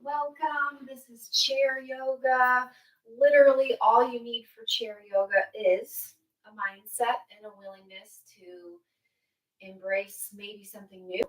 Welcome. This is chair yoga. Literally, all you need for chair yoga is a mindset and a willingness to embrace maybe something new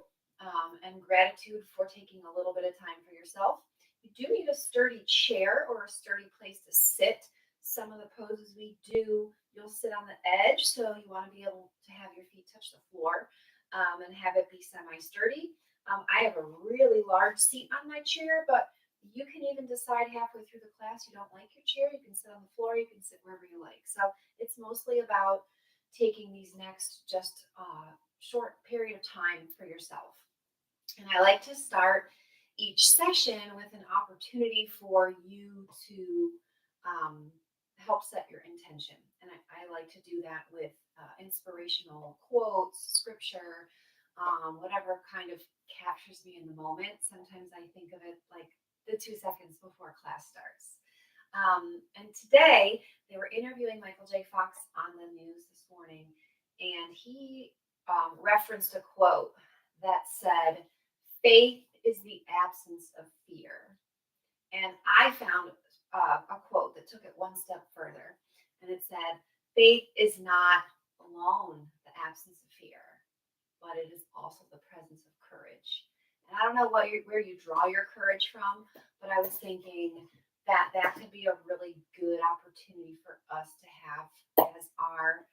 and gratitude for taking a little bit of time for yourself. You do need a sturdy chair or a sturdy place to sit. Some of the poses we do, you'll sit on the edge, so you want to be able to have your feet touch the floor and have it be semi sturdy. I have a really large seat on my chair, but you can even decide halfway through the class you don't like your chair. You can sit on the floor, you can sit wherever you like. So it's mostly about taking these next just short period of time for yourself. And I like to start each session with an opportunity for you to help set your intention. And I like to do that with inspirational quotes, scripture, whatever kind of captures me in the moment. Sometimes I think of it like the 2 seconds before class starts. And today they were interviewing Michael J. Fox on the news this morning, and he referenced a quote that said, "Faith is the absence of fear." And I found a quote that took it one step further, and it said, "Faith is not alone the absence of fear, but it is also the presence of courage." And I don't know where you draw your courage from, but I was thinking that could be a really good opportunity for us to have as our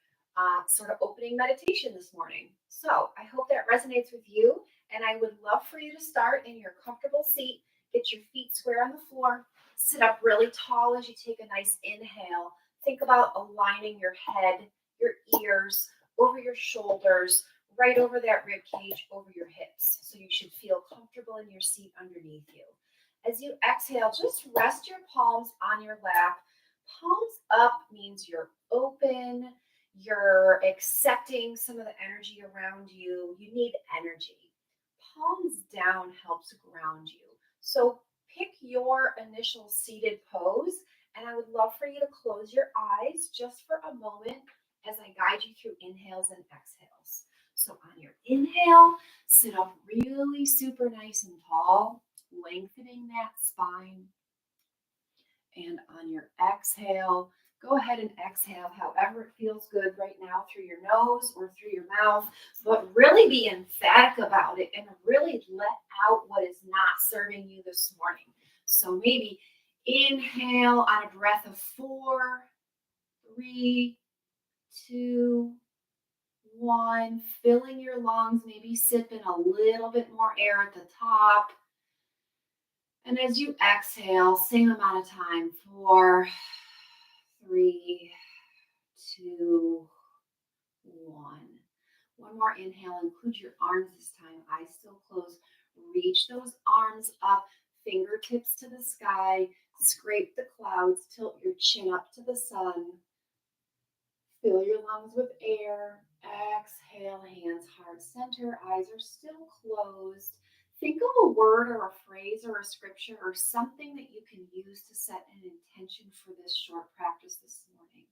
sort of opening meditation this morning. So I hope that resonates with you, and I would love for you to start in your comfortable seat. Get your feet square on the floor. Sit up really tall as you take a nice inhale. Think about aligning your head, your ears, over your shoulders, right over that rib cage, over your hips. So you should feel comfortable in your seat underneath you. As you exhale, just rest your palms on your lap. Palms up means you're open, you're accepting some of the energy around you. You need energy. Palms down helps ground you. So pick your initial seated pose, and I would love for you to close your eyes just for a moment as I guide you through inhales and exhales. So on your inhale, sit up really super nice and tall, lengthening that spine. And on your exhale, go ahead and exhale however it feels good right now through your nose or through your mouth, but really be emphatic about it and really let out what is not serving you this morning. So maybe inhale on a breath of 4, 3, 2, 1, filling your lungs, maybe sipping a little bit more air at the top. And as you exhale, same amount of time, 4, 3, 2, 1. One more inhale, include your arms this time, eyes still closed. Reach those arms up, fingertips to the sky, scrape the clouds, tilt your chin up to the sun. Fill your lungs with air. Exhale, hands heart center, eyes are still closed. Think of a word or a phrase or a scripture or something that you can use to set an intention for this short practice this morning.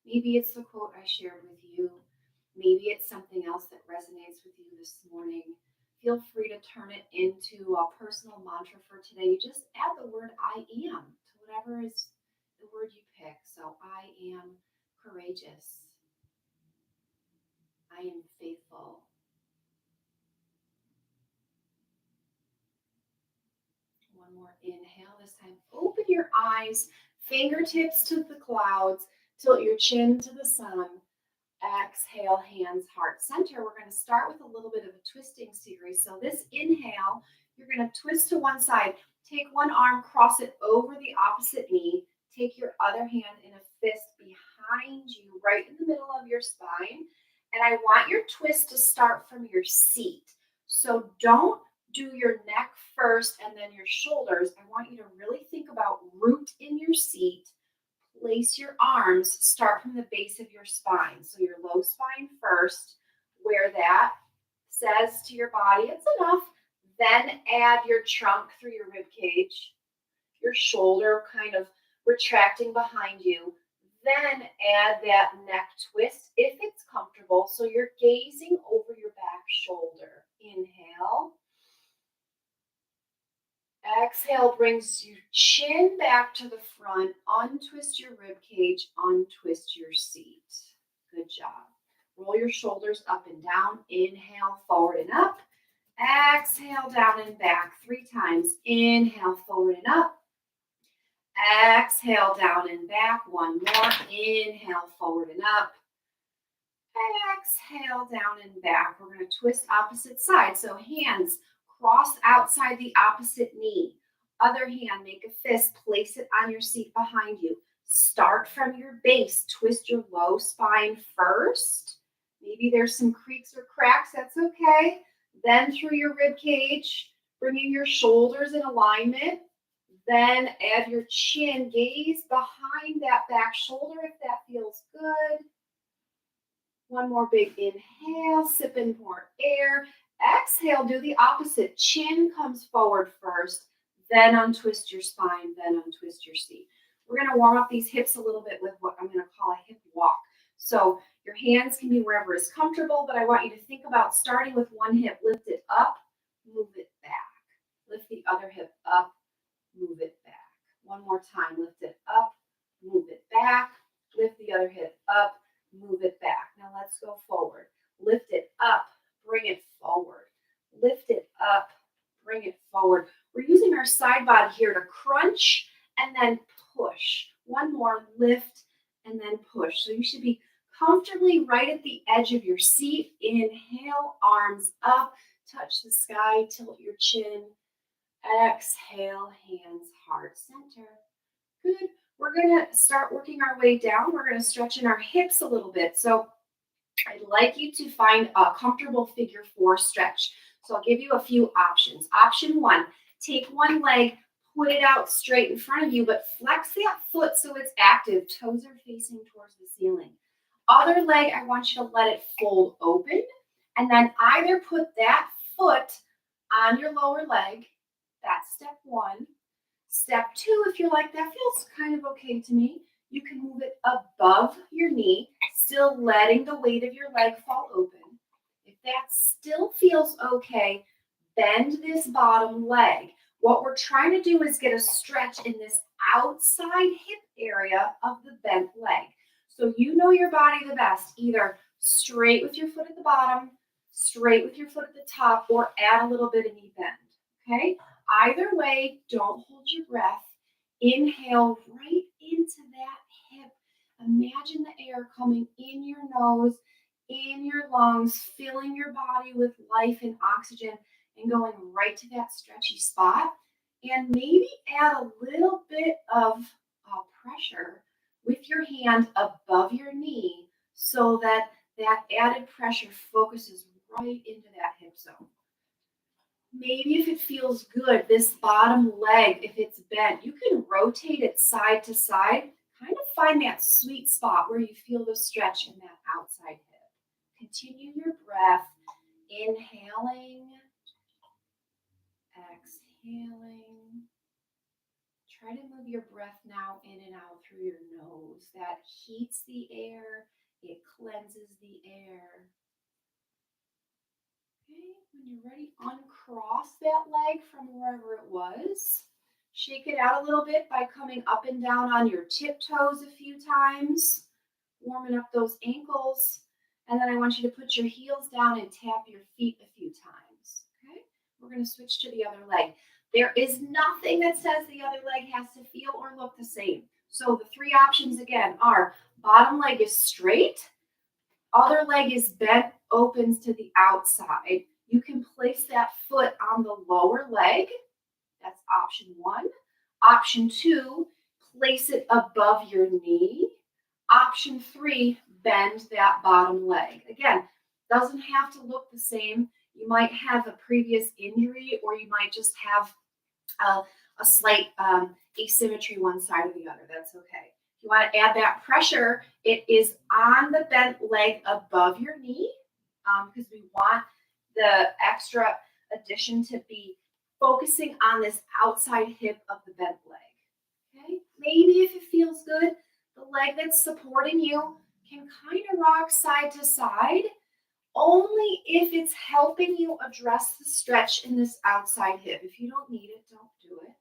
Maybe it's the quote I shared with you. Maybe it's something else that resonates with you this morning. Feel free to turn it into a personal mantra for today. You just add the word "I am" to whatever is the word you pick. So I am courageous. I am faithful. One more inhale. This time, open your eyes, fingertips to the clouds, tilt your chin to the sun. Exhale, hands heart center. We're going to start with a little bit of a twisting series. So this inhale, you're going to twist to one side. Take one arm, cross it over the opposite knee. Take your other hand in a fist behind you, right in the middle of your spine. And I want your twist to start from your seat. So don't do your neck first and then your shoulders. I want you to really think about root in your seat. Place your arms, start from the base of your spine. So your low spine first, where that says to your body, it's enough. Then add your trunk through your rib cage, your shoulder kind of retracting behind you. Then add that neck twist if it's comfortable. So you're gazing over your back shoulder. Inhale. Exhale brings your chin back to the front. Untwist your rib cage. Untwist your seat. Good job. Roll your shoulders up and down. Inhale, forward and up. Exhale, down and back 3 times. Inhale, forward and up. Exhale, down and back. 1 more. Inhale, forward and up. Exhale, down and back. We're going to twist opposite side. So hands cross outside the opposite knee. Other hand, make a fist. Place it on your seat behind you. Start from your base. Twist your low spine first. Maybe there's some creaks or cracks. That's okay. Then through your rib cage, bringing your shoulders in alignment. Then add your chin. Gaze behind that back shoulder if that feels good. 1 more big inhale, sip in more air. Exhale, do the opposite. Chin comes forward first, then untwist your spine, then untwist your seat. We're going to warm up these hips a little bit with what I'm going to call a hip walk. So your hands can be wherever is comfortable, but I want you to think about starting with one hip. Lift it up, move it back. Lift the other hip up, move it back. 1 more time. Lift it up, move it back. Lift the other hip up, move it back. Now let's go forward. Lift it up, bring it forward. Lift it up, bring it forward. We're using our side body here to crunch and then push. 1 more, lift and then push. So you should be comfortably right at the edge of your seat. Inhale, arms up, touch the sky, tilt your chin. Exhale, hands heart center. Good. We're going to start working our way down. We're going to stretch in our hips a little bit. So I'd like you to find a comfortable figure 4 stretch. So I'll give you a few options. Option 1, take one leg, put it out straight in front of you, but flex that foot so it's active. Toes are facing towards the ceiling. Other leg, I want you to let it fold open, and then either put that foot on your lower leg. That's step 1. Step 2, if you're like, that feels kind of okay to me, you can move it above your knee, still letting the weight of your leg fall open. If that still feels okay, bend this bottom leg. What we're trying to do is get a stretch in this outside hip area of the bent leg. So you know your body the best, either straight with your foot at the bottom, straight with your foot at the top, or add a little bit of knee bend, okay? Either way, don't hold your breath. Inhale right into that hip. Imagine the air coming in your nose, in your lungs, filling your body with life and oxygen, and going right to that stretchy spot. And maybe add a little bit of pressure with your hand above your knee so that that added pressure focuses right into that hip zone. Maybe if it feels good, this bottom leg, if it's bent, you can rotate it side to side, kind of find that sweet spot where you feel the stretch in that outside hip. Continue your breath, inhaling, exhaling. Try to move your breath now in and out through your nose. That heats the air, it cleanses the air. Okay, when you're ready, uncross that leg from wherever it was. Shake it out a little bit by coming up and down on your tiptoes a few times, warming up those ankles. And then I want you to put your heels down and tap your feet a few times. Okay, we're going to switch to the other leg. There is nothing that says the other leg has to feel or look the same. So the 3 options again are bottom leg is straight, other leg is bent, opens to the outside. You can place that foot on the lower leg. That's option 1. Option 2, place it above your knee. Option 3, bend that bottom leg. Again, doesn't have to look the same. You might have a previous injury, or you might just have a slight asymmetry one side or the other. That's okay. If you want to add that pressure, it is on the bent leg above your knee, because we want the extra addition to be focusing on this outside hip of the bent leg. Okay, maybe if it feels good, the leg that's supporting you can kind of rock side to side, only if it's helping you address the stretch in this outside hip. If you don't need it, don't do it.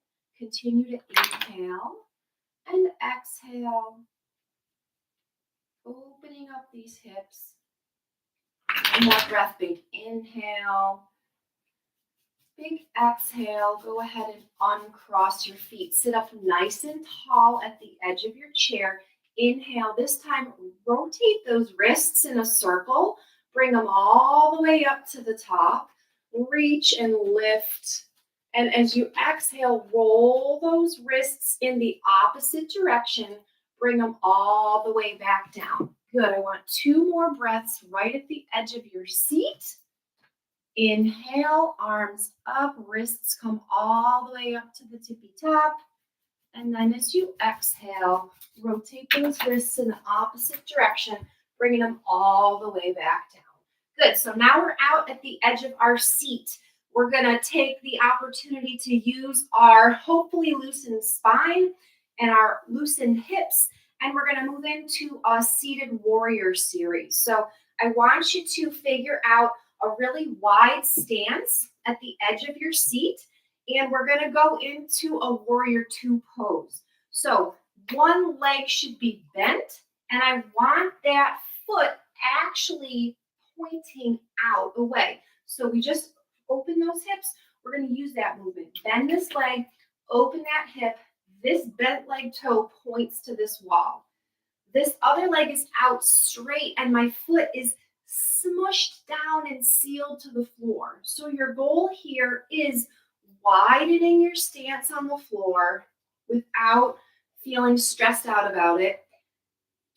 continue to inhale and exhale, opening up these hips. One more breath, big inhale, big exhale. Go ahead and uncross your feet. Sit up nice and tall at the edge of your chair. Inhale. This time, rotate those wrists in a circle. Bring them all the way up to the top. Reach and lift. And as you exhale, roll those wrists in the opposite direction. Bring them all the way back down. Good. I want 2 more breaths right at the edge of your seat. Inhale, arms up, wrists come all the way up to the tippy top. And then as you exhale, rotate those wrists in the opposite direction, bringing them all the way back down. Good. So now we're out at the edge of our seat. We're going to take the opportunity to use our hopefully loosened spine and our loosened hips, and we're going to move into a seated warrior series. So I want you to figure out a really wide stance at the edge of your seat, and we're going to go into a warrior 2 pose. So one leg should be bent, and I want that foot actually pointing out away. So we just open those hips. We're going to use that movement. Bend this leg, open that hip. This bent leg toe points to this wall. This other leg is out straight, and my foot is smushed down and sealed to the floor. So your goal here is widening your stance on the floor without feeling stressed out about it.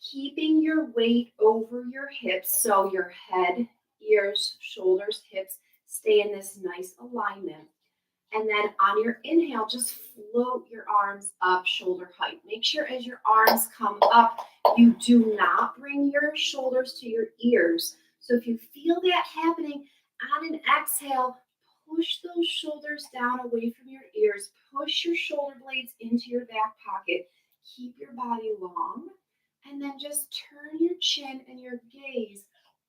Keeping your weight over your hips so your head, ears, shoulders, hips stay in this nice alignment. And then on your inhale, just float your arms up shoulder height. Make sure as your arms come up, you do not bring your shoulders to your ears. So if you feel that happening on an exhale, push those shoulders down away from your ears. Push your shoulder blades into your back pocket. Keep your body long. And then just turn your chin and your gaze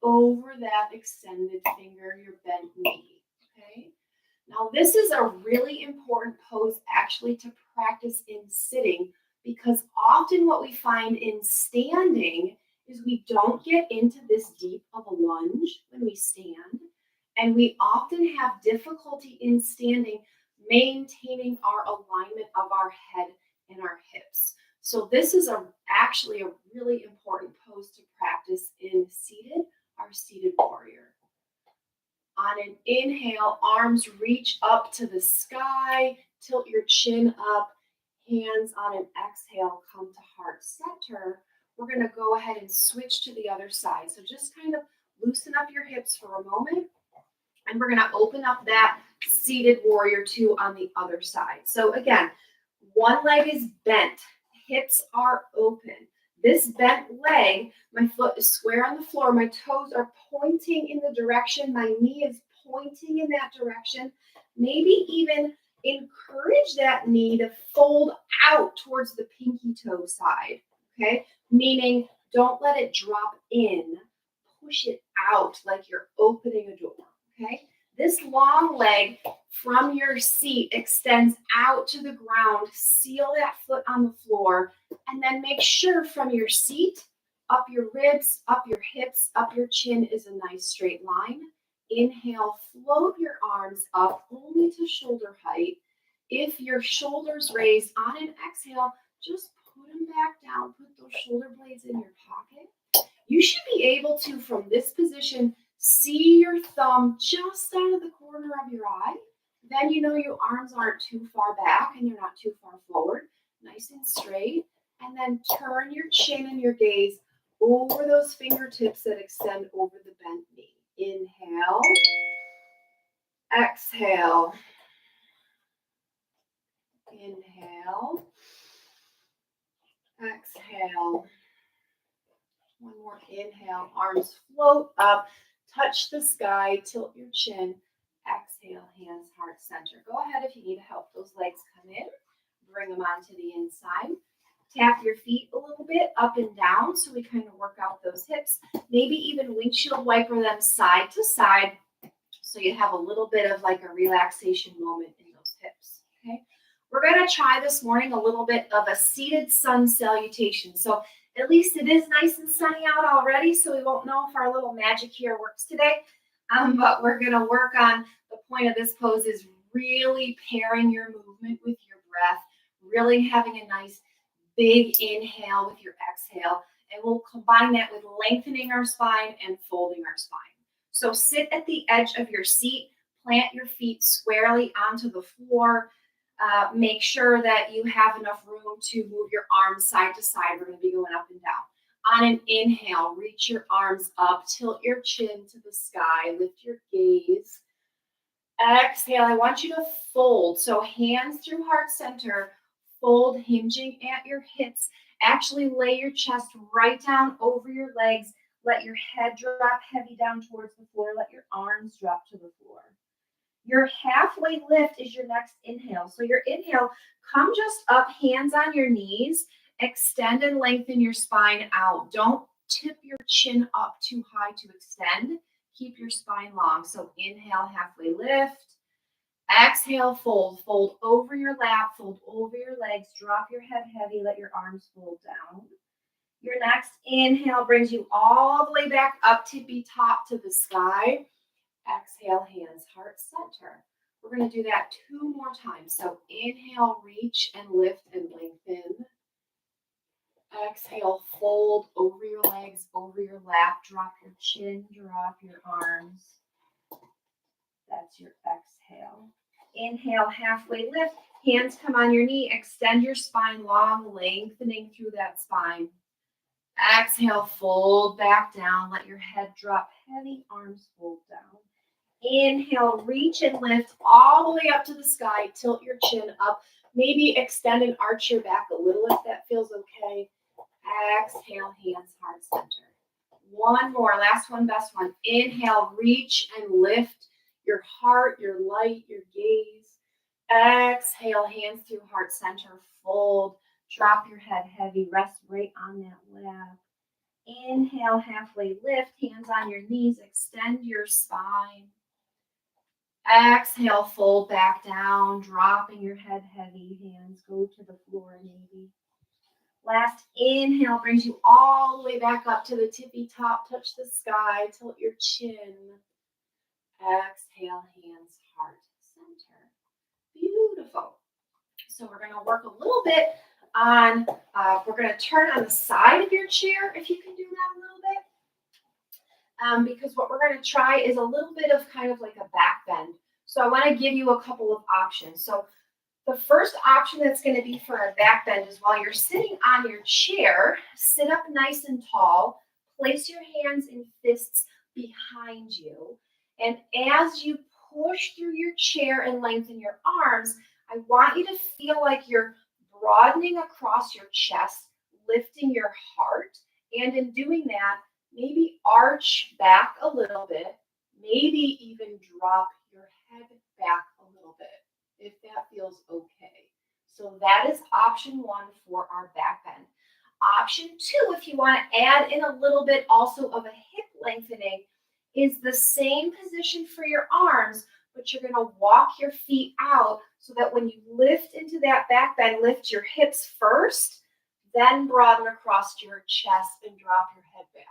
over that extended finger, your bent knee. Okay? Now, this is a really important pose actually to practice in sitting, because often what we find in standing is we don't get into this deep of a lunge when we stand, and we often have difficulty in standing maintaining our alignment of our head and our hips. So this is actually a really important pose to practice in our seated warrior. On an inhale, arms reach up to the sky, tilt your chin up, hands on an exhale, come to heart center. We're going to go ahead and switch to the other side. So just kind of loosen up your hips for a moment, and we're going to open up that seated warrior 2 on the other side. So again, one leg is bent, hips are open. This bent leg, my foot is square on the floor, my toes are pointing in the direction, my knee is pointing in that direction. Maybe even encourage that knee to fold out towards the pinky toe side, okay? Meaning don't let it drop in, push it out like you're opening a door, okay? This long leg from your seat extends out to the ground. Seal that foot on the floor, and then make sure from your seat, up your ribs, up your hips, up your chin is a nice straight line. Inhale, float your arms up only to shoulder height. If your shoulders raise on an exhale, just put them back down. Put those shoulder blades in your pocket. You should be able to, from this position, see your thumb just out of the corner of your eye. Then you know your arms aren't too far back and you're not too far forward. Nice and straight. And then turn your chin and your gaze over those fingertips that extend over the bent knee. Inhale. Exhale. Inhale. Exhale. One more inhale. Arms float up. Touch the sky, tilt your chin, exhale, hands, heart center. Go ahead if you need help. Those legs come in, bring them onto the inside. Tap your feet a little bit up and down so we kind of work out those hips. Maybe even windshield wiper them side to side so you have a little bit of like a relaxation moment in those hips, okay? We're going going to try this morning a little bit of a seated sun salutation. So at least it is nice and sunny out already, so we won't know if our little magic here works today. But we're going to work on the point of this pose is really pairing your movement with your breath, really having a nice big inhale with your exhale, and we'll combine that with lengthening our spine and folding our spine. So sit at the edge of your seat, plant your feet squarely onto the floor. Make sure that you have enough room to move your arms side to side. We're going to be going up and down. On an inhale, reach your arms up, tilt your chin to the sky, lift your gaze. Exhale, I want you to fold. So hands through heart center, fold, hinging at your hips. Actually lay your chest right down over your legs. Let your head drop heavy down towards the floor. Let your arms drop to the floor. Your halfway lift is your next inhale. So your inhale, come just up, hands on your knees, extend and lengthen your spine out. Don't tip your chin up too high to extend. Keep your spine long. So inhale, halfway lift. Exhale, fold. Fold over your lap, fold over your legs, drop your head heavy, let your arms fold down. Your next inhale brings you all the way back up, tippy top to the sky. Exhale, hands, heart center. We're going to do that 2 more times. So inhale, reach and lift and lengthen. Exhale, fold over your legs, over your lap. Drop your chin, drop your arms. That's your exhale. Inhale, halfway lift. Hands come on your knee. Extend your spine long, lengthening through that spine. Exhale, fold back down. Let your head drop heavy, arms fold down. Inhale, reach and lift all the way up to the sky. Tilt your chin up. Maybe extend and arch your back a little if that feels okay. Exhale, hands, heart center. 1 more, last one, best one. Inhale, reach and lift your heart, your light, your gaze. Exhale, hands through heart center, fold. Drop your head heavy, rest right on that lap. Inhale, halfway lift, hands on your knees, extend your spine. Exhale, fold back down, dropping your head heavy, hands go to the floor maybe. Last inhale brings you all the way back up to the tippy top, touch the sky, tilt your chin. Exhale, hands, heart, center. Beautiful. So we're going to work a little bit on, we're going to turn on the side of your chair, if you can do that a little bit. Because what we're going to try is a little bit of kind of like a back bend. So I want to give you a couple of options. So the first option that's going to be for a back bend is while you're sitting on your chair, sit up nice and tall, place your hands in fists behind you. And as you push through your chair and lengthen your arms, I want you to feel like you're broadening across your chest, lifting your heart. And in doing that, maybe arch back a little bit, maybe even drop your head back a little bit, if that feels okay. So that is option 1 for our back bend. Option 2, if you want to add in a little bit also of a hip lengthening, is the same position for your arms, but you're going to walk your feet out so that when you lift into that back bend, lift your hips first, then broaden across your chest and drop your head back.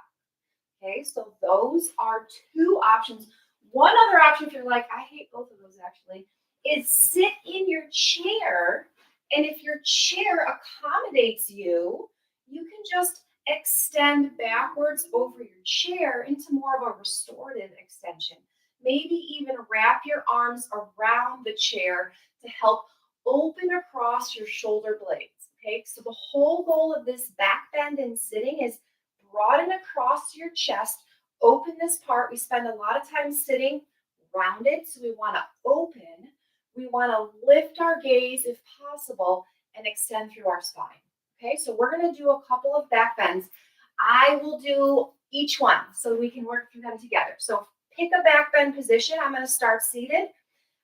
Okay, so those are 2 options. One other option, if you're like, I hate both of those actually, is sit in your chair, and if your chair accommodates you, you can just extend backwards over your chair into more of a restorative extension. Maybe even wrap your arms around the chair to help open across your shoulder blades. Okay, so the whole goal of this back bend and sitting is broaden across your chest, open this part. We spend a lot of time sitting rounded, so we want to open. We want to lift our gaze if possible and extend through our spine. Okay, so we're going to do a couple of back bends. I will do each one so we can work through them together. So pick a back bend position. I'm going to start seated.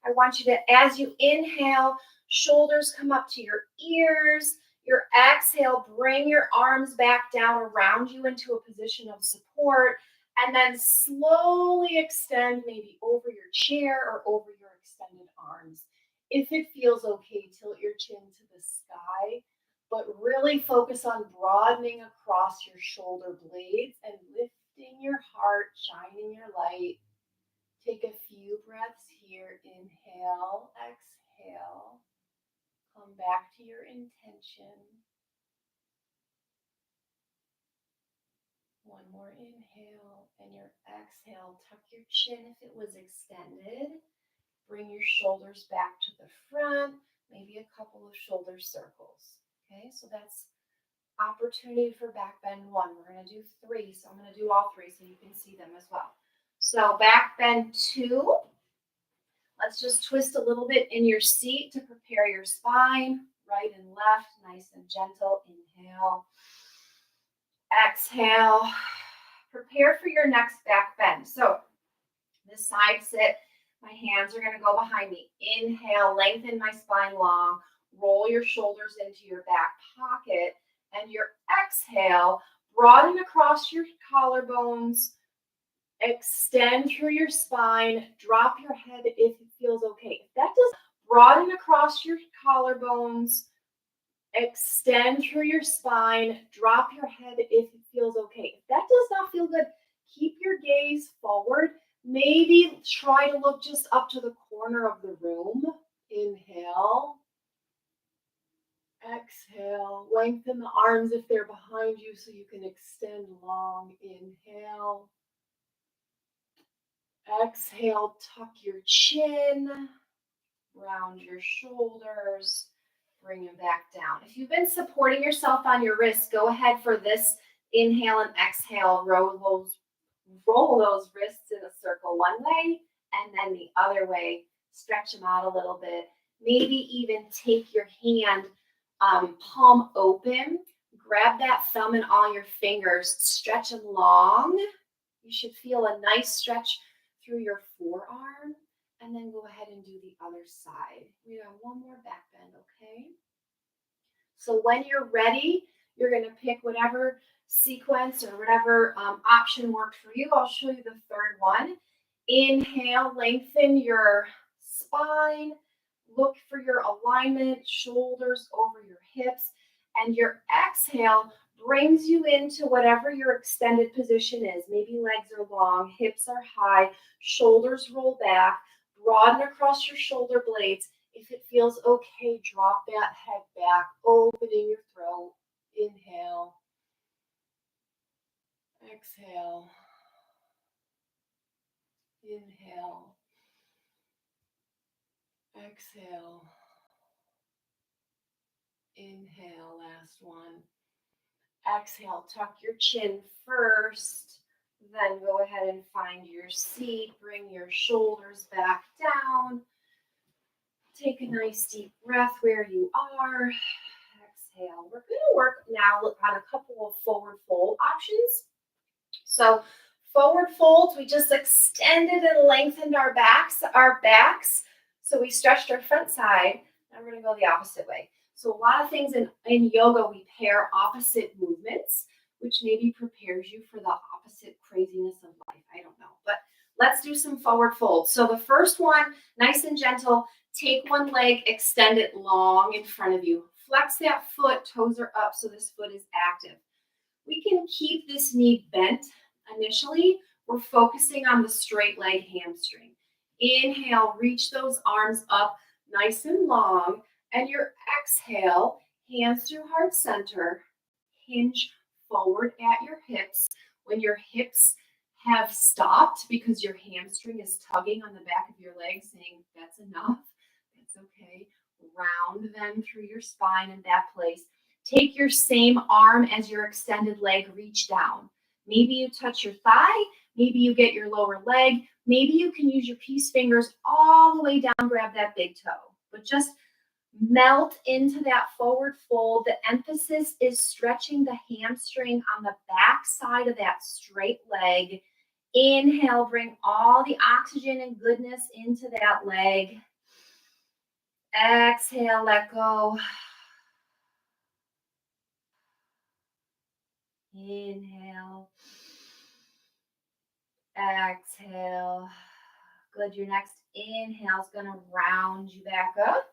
I want you to, as you inhale, shoulders come up to your ears. Your exhale, bring your arms back down around you into a position of support, and then slowly extend maybe over your chair or over your extended arms. If it feels okay, tilt your chin to the sky, but really focus on broadening across your shoulder blades and lifting your heart, shining your light. Take a few breaths here. Inhale, exhale. Come back to your intention. One more inhale and your exhale. Tuck your chin if it was extended. Bring your shoulders back to the front, maybe a couple of shoulder circles. Okay, so that's opportunity for back bend 1. We're going to do 3, so I'm going to do all 3 so you can see them as well. So back bend 2. Let's just twist a little bit in your seat to prepare your spine, right and left, nice and gentle. Inhale, exhale. Prepare for your next back bend. So this side sit, my hands are going to go behind me. Inhale, lengthen my spine long. Roll your shoulders into your back pocket. And your exhale, broaden across your collarbones. Extend through your spine. Drop your head if it feels okay. If that does, broaden across your collarbones. Extend through your spine. Drop your head if it feels okay. If that does not feel good, keep your gaze forward. Maybe try to look just up to the corner of the room. Inhale. Exhale. Lengthen the arms if they're behind you so you can extend long. Inhale. Exhale. Tuck your chin. Round your shoulders. Bring them back down. If you've been supporting yourself on your wrists, go ahead for this inhale and exhale. Roll those wrists in a circle one way and then the other way. Stretch them out a little bit. Maybe even take your hand palm open. Grab that thumb and all your fingers. Stretch them long. You should feel a nice stretch through your forearm. And then go ahead and do the other side. We have one more back bend, okay? So when you're ready, you're going to pick whatever sequence or whatever option worked for you. I'll show you the third one. Inhale, lengthen your spine. Look for your alignment, shoulders over your hips. And your exhale brings you into whatever your extended position is. Maybe legs are long, hips are high, shoulders roll back. Broaden across your shoulder blades. If it feels okay, drop that head back, opening your throat. Inhale. Exhale. Inhale. Exhale. Inhale, last one. Exhale, tuck your chin first. Then go ahead and find your seat. Bring your shoulders back down. Take a nice deep breath where you are. Exhale. We're going to work now on a couple of forward fold options. So forward folds, we just extended and lengthened our backs. So we stretched our front side. Now we're going to go the opposite way. So a lot of things in yoga, we pair opposite movements, which maybe prepares you for the opposite craziness of life. I don't know. But let's do some forward folds. So the first one, nice and gentle. Take one leg, extend it long in front of you. Flex that foot, toes are up, so this foot is active. We can keep this knee bent initially. We're focusing on the straight leg hamstring. Inhale, reach those arms up nice and long. And your exhale, hands through heart center, hinge forward at your hips. When your hips have stopped because your hamstring is tugging on the back of your leg saying, that's enough, that's okay. Round them through your spine in that place. Take your same arm as your extended leg, reach down. Maybe you touch your thigh, maybe you get your lower leg, maybe you can use your peace fingers all the way down, grab that big toe. But just melt into that forward fold. The emphasis is stretching the hamstring on the back side of that straight leg. Inhale, bring all the oxygen and goodness into that leg. Exhale, let go. Inhale. Exhale. Good. Your next inhale is going to round you back up.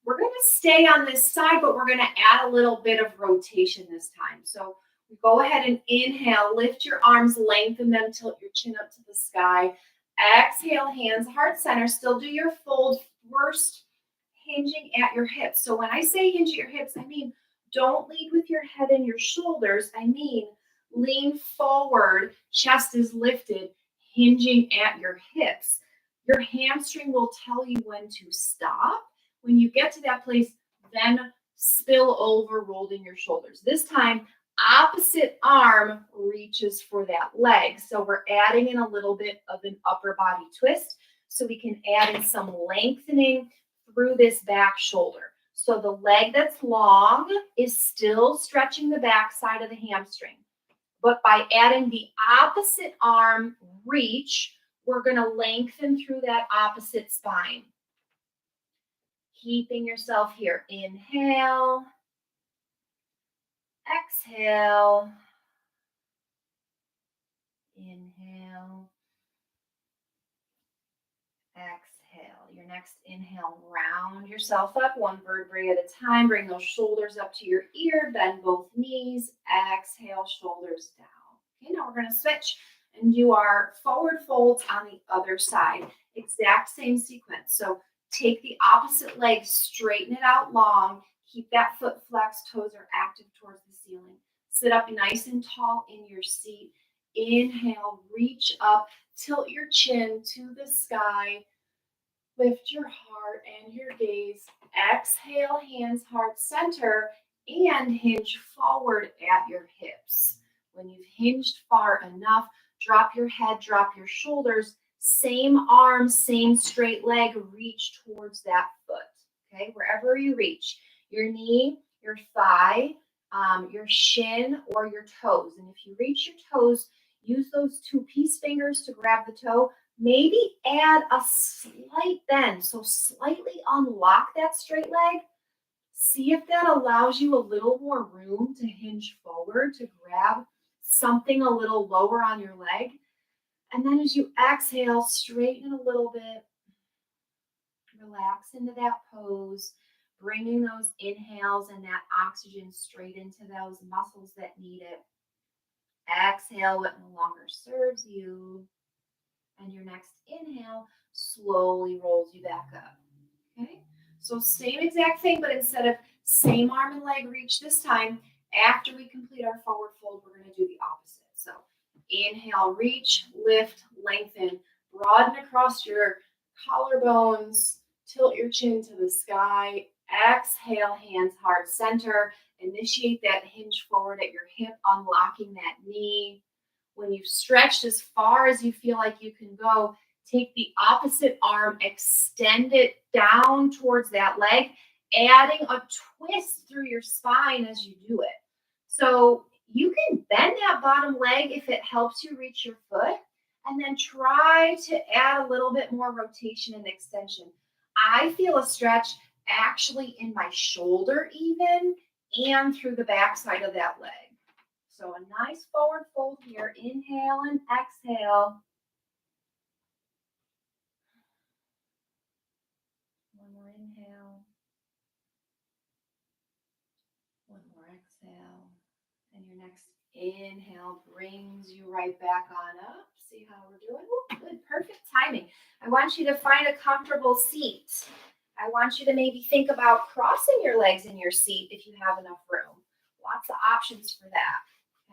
We're going to stay on this side, but we're going to add a little bit of rotation this time. So go ahead and inhale, lift your arms, lengthen them, tilt your chin up to the sky. Exhale, hands heart center. Still do your fold first, hinging at your hips. So when I say hinge at your hips, I mean don't lead with your head and your shoulders. I mean lean forward, chest is lifted, hinging at your hips. Your hamstring will tell you when to stop. When you get to that place, then spill over, rolled in your shoulders. This time, opposite arm reaches for that leg. So we're adding in a little bit of an upper body twist so we can add in some lengthening through this back shoulder. So the leg that's long is still stretching the back side of the hamstring. But by adding the opposite arm reach, we're going to lengthen through that opposite spine. Keeping yourself here. Inhale. Exhale. Inhale. Exhale. Your next inhale, round yourself up one vertebrae at a time. Bring those shoulders up to your ear. Bend both knees. Exhale, shoulders down. Okay, now we're going to switch and do our forward folds on the other side. Exact same sequence. So take the opposite leg, straighten it out long. Keep that foot flexed, toes are active towards the ceiling. Sit up nice and tall in your seat. Inhale, reach up, tilt your chin to the sky. Lift your heart and your gaze. Exhale, hands heart center, and hinge forward at your hips. When you've hinged far enough, drop your head, drop your shoulders. Same arm, same straight leg, reach towards that foot. Okay, wherever you reach. Your knee, your thigh, your shin, or your toes. And if you reach your toes, use those two peace fingers to grab the toe. Maybe add a slight bend. So slightly unlock that straight leg. See if that allows you a little more room to hinge forward, to grab something a little lower on your leg. And then as you exhale, straighten it a little bit. Relax into that pose, bringing those inhales and that oxygen straight into those muscles that need it. Exhale what no longer serves you. And your next inhale slowly rolls you back up. Okay? So same exact thing, but instead of same arm and leg reach this time, after we complete our forward fold, we're going to do the opposite. So inhale, reach, lift, lengthen, broaden across your collarbones, tilt your chin to the sky. Exhale, hands heart center. Initiate that hinge forward at your hip, unlocking that knee. When you've stretched as far as you feel like you can go, take the opposite arm, extend it down towards that leg, adding a twist through your spine as you do it. So you can bend that bottom leg if it helps you reach your foot, and then try to add a little bit more rotation and extension. I feel a stretch actually in my shoulder even, and through the backside of that leg. So a nice forward fold here. Inhale and exhale. One more inhale. One more exhale. And your next inhale brings you right back on up. See how we're doing? Ooh, good, perfect timing. I want you to find a comfortable seat. I want you to maybe think about crossing your legs in your seat if you have enough room. Lots of options for that.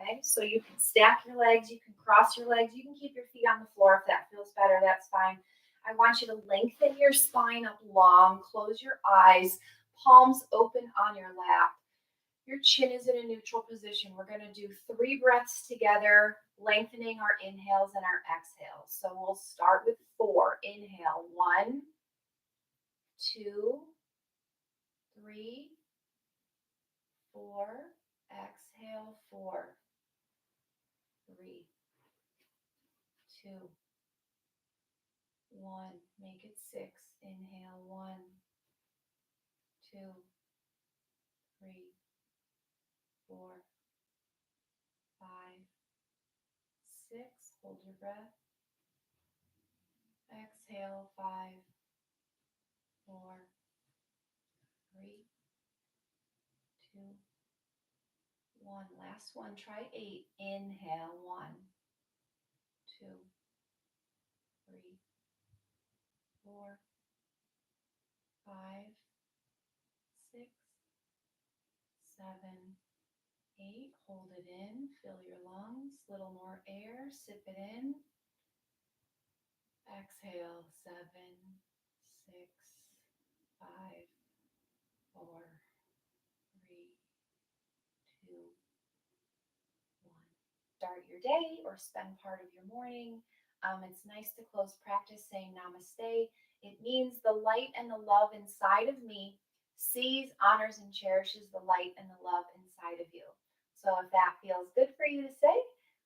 Okay, so you can stack your legs, you can cross your legs, you can keep your feet on the floor if that feels better, that's fine. I want you to lengthen your spine up long, close your eyes, palms open on your lap. Your chin is in a neutral position. We're going to do 3 breaths together, lengthening our inhales and our exhales. So we'll start with 4. Inhale, 1, 2, 3, 4. Exhale, 4, 3, 2, 1. Make it 6. Inhale, 1, 2, 3, 4, 5, 6. Hold your breath. Exhale, 5, 4, 3, 2, 1. Last one. Try 8. Inhale, 1, 2, 3, 4, 5, 6, 7, 8. Hold it in. Fill your lungs. Little more air. Sip it in. Exhale, 7, 6, 5, 4, 3, 2, 1. Start your day or spend part of your morning. It's nice to close practice saying namaste. It means the light and the love inside of me sees, honors, and cherishes the light and the love inside of you. So if that feels good for you to say,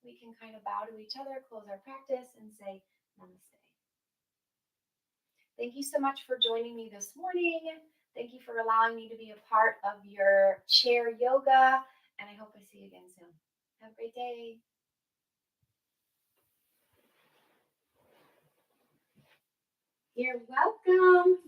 we can kind of bow to each other, close our practice, and say namaste. Thank you so much for joining me this morning. Thank you for allowing me to be a part of your chair yoga, and I hope I see you again soon. Have a great day. You're welcome.